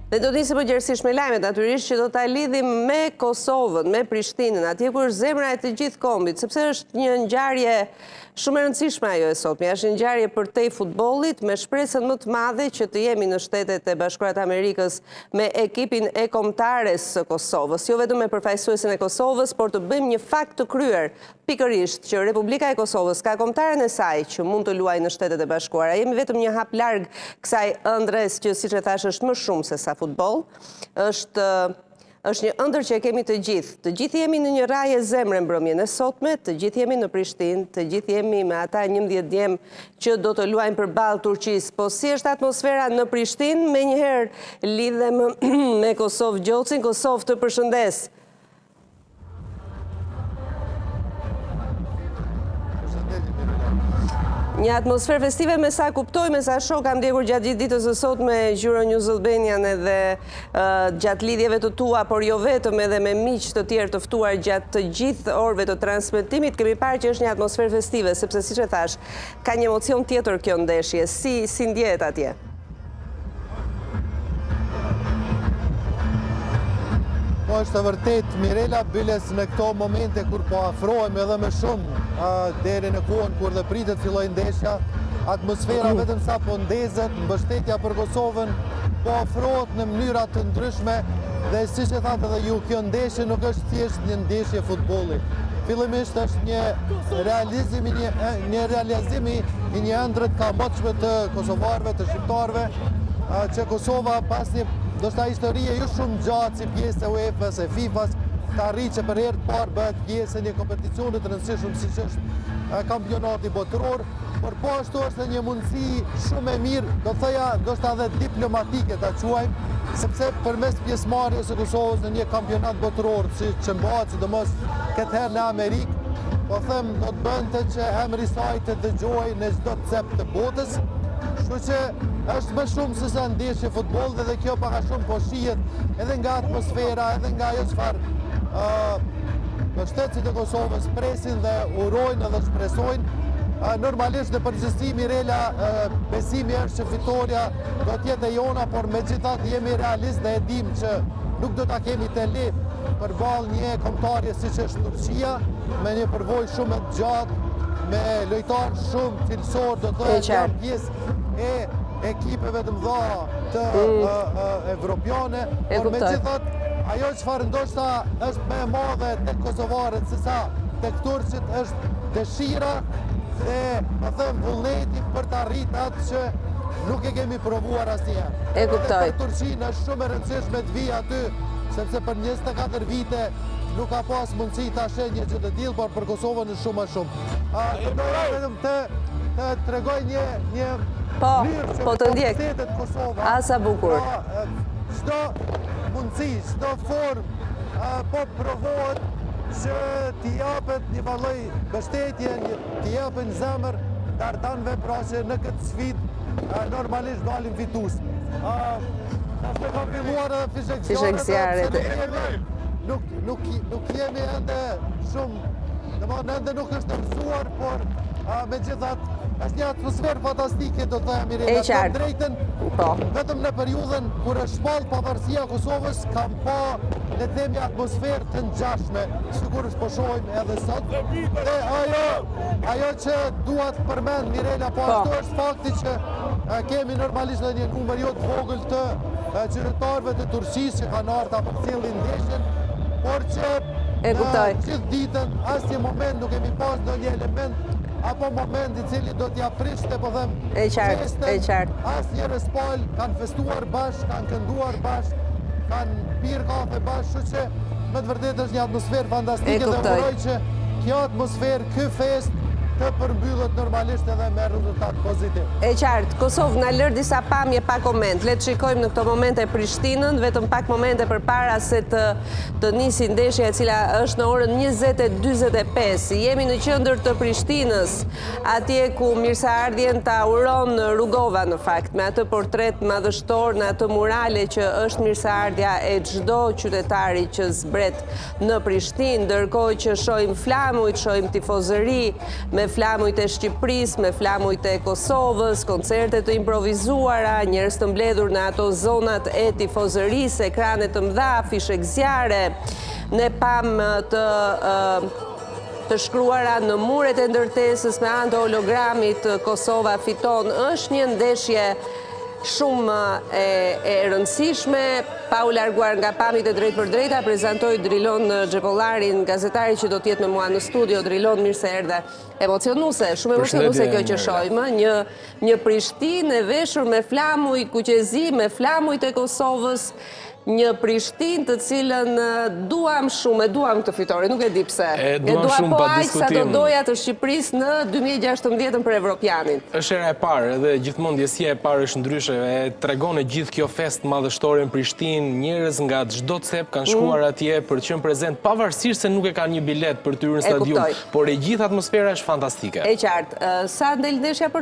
Dhe do të nisim përgjithsisht me lajmet, natyrisht që do ta lidhim me Kosovën, me Prishtinën, atje ku është zemra e të gjithë kombit, sepse është një ngjarje shumë e rëndësishme ajo e sotme. Është një ngjarje përtej futbollit me shpresën më të madhe që të jemi në Shtetet e Bashkuara të Amerikës me ekipin e kombëtares së Kosovës, jo vetëm me përfaqësuesin e Kosovës, por të bëjmë një fakt të kryer, pikërisht që Republika e Kosovës ka kombëtaren e saj që mund të luajë në Shtetet e Bashkuara. Jemi vetëm një hap larg kësaj ëndres që siç e thash është më shumë se sa futboll. Është një ëndër që e kemi të gjithë. Të gjithë jemi në një rajë zemre mbrëmjen e sotme, të gjithë jemi në Prishtinë, të gjithë jemi me ata 11 djem që do të luajnë përballë Turqisë. Po si është atmosfera në Prishtinë? Menjëherë lidhem me Kosovë Gjocin. Kosovë, të përshëndes. Një atmosferë festive me sa kuptoj, me sa shoh kam ndjekur gjatë gjithë ditës së sot me Euronews Albanian edhe gjatë lidhjeve të tua, por jo vetëm edhe me miq të tjerë të ftuar gjatë të gjithë orëve të transmetimit, kemi parë që është një atmosferë festive, sepse siç e thash, ka një emocion tjetër kjo ndeshje. Si ndjehet atje? Po është vërtet, Mirela, biles në këto momente kur po afrohemi edhe më shumë deri në kohën kur dhe pritet filloj ndeshja, atmosfera vetëm sa po ndezet, mbështetja për Kosovën po afrohet në mënyra të ndryshme dhe siç e thatë edhe ju, kjo ndeshje nuk është thjesht një ndeshje futbolli. Fillimisht është një realizim i një ëndre të kamotshme të kosovarëve, të shqiptarëve, që Kosova pas një ndoshta historie jo shumë gjatë si pjesë e UEFA-s e FIFA-s, të arrijë që për herë të parë bëhet pjesë e një kompeticioni të rëndësishëm siç është kampionati botëror, por po ashtu është një mundësi shumë e mirë, do të thoja ndoshta edhe diplomatike ta quajmë, sepse përmes pjesëmarrjes së Kosovës në një kampionat botëror që mbahet sidomos këtë herë në Amerikë, po them do të bënte që emri i saj të dëgjohej në çdo cep të botës. Kështu që është më shumë se sa ndeshje futboll dhe kjo pak a shumë po shihet edhe nga atmosfera, edhe nga ajo çfarë mbështetësit e Kosovës presin dhe urojnë edhe shpresojnë. Normalisht në përgjithësi Mirela, besimi është që fitoria do të jetë e jona, por megjithatë jemi realist dhe e dim që nuk do ta kemi të lehtë përballë një kombëtarje siç është Turqia, me një përvojë shumë të gjatë, me lojtarë shumë cilësor, do të thotë janë pjesë e ekipeve të mëdha të evropiane, por megjithatë ajo çfarë ndoshta është më e madhe tek kosovarët se sa tek turqit është dëshira dhe më them vullneti për të arritur atë që nuk e kemi provuar asnjëherë. E kuptoj. Për Turqinë është shumë e rëndësishme të vijë aty, sepse për 24 vite nuk ka pas mundësi ta shenjë që të tillë, por për Kosovën është shumë më shumë. Vetëm të tregoj një po të ndjek. Asa bukur. Çdo mundësi, çdo formë po provohet që t'i japet një vallëj mbështetje, t'i japet zemër dardanëve, pra që në këtë sfidë normalisht dalim fitues. Tash ka filluar fishekzjarët. Nuk jemi ende shumë, domethënë ende nuk është mësuar, por megjithatë është një atmosferë fantastike, do të thënë Mirela, të drejtën, vetëm në periudhën kur është shpall pavarësia e Kosovës, kam pa le të themi atmosferë të ngjashme, sikur po shohim edhe sot. Dhe ajo që dua të përmend Mirela, po ashtu është fakti që kemi normalisht edhe një numër jo të vogël të qytetarëve të Turqisë që kanë ardhur ta përcjellin ndeshjen, por që gjithë ditën asnjë moment nuk kemi pas ndonjë element apo moment i cili do t'ja prishte, po them, festën, asnjëherë s'pal, kanë festuar bashkë, kanë kënduar bashkë, kanë pirë kafe bashkë, kështu që me të vërtetë është një atmosferë fantastike dhe uroj që kjo atmosferë, ky fest të përmbyllet normalisht edhe me rezultat pozitiv. E qartë, Kosovë na lër disa pamje pa koment. Le të shikojmë në këto momente Prishtinën, vetëm pak momente përpara se të nisi ndeshja e cila është në orën 20:45. Jemi në qendër të Prishtinës, atje ku mirëseardhjen ta uron Rugova në fakt, me atë portret madhështor, në atë murale që është mirëseardhja e çdo qytetari që zbret në Prishtinë, ndërkohë që shohim flamujt, shohim tifozëri me me flamujt e Shqipërisë, me flamujt e Kosovës, koncerte të improvizuara, njerëz të mbledhur në ato zonat e tifozërisë, ekrane të mëdha, fishek zjarre. Ne pam të shkruara në muret e ndërtesës me anë të hologramit Kosova fiton. Është një ndeshje shumë e rëndësishme, pa u larguar nga pamjet e drejt për drejta, prezantoj Drilon Xhepollarin, gazetari që do t'jetë me mua në studio. Drilon, mirë se erdhe. Emocionuse, shumë emocionuse kjo që shohim, një Prishtinë e veshur me flamuj kuqezi, me flamujt e Kosovës, një Prishtinë të cilën duam këtë fitore, nuk e di pse. E duam po pa aq sa do doja të Shqipërisë në 2016 për Evropianin. Është era e parë, edhe gjithmonë ndjesia e parë është ndryshe, e tregon gjithë kjo festë madhështore në Prishtinë, njerëz nga çdo cep kanë shkuar atje për të qenë prezent, pavarësisht se nuk e kanë një bilet për të hyrë në stadium, por e gjithë atmosfera është fantastike. E qartë, sa del ndeshja për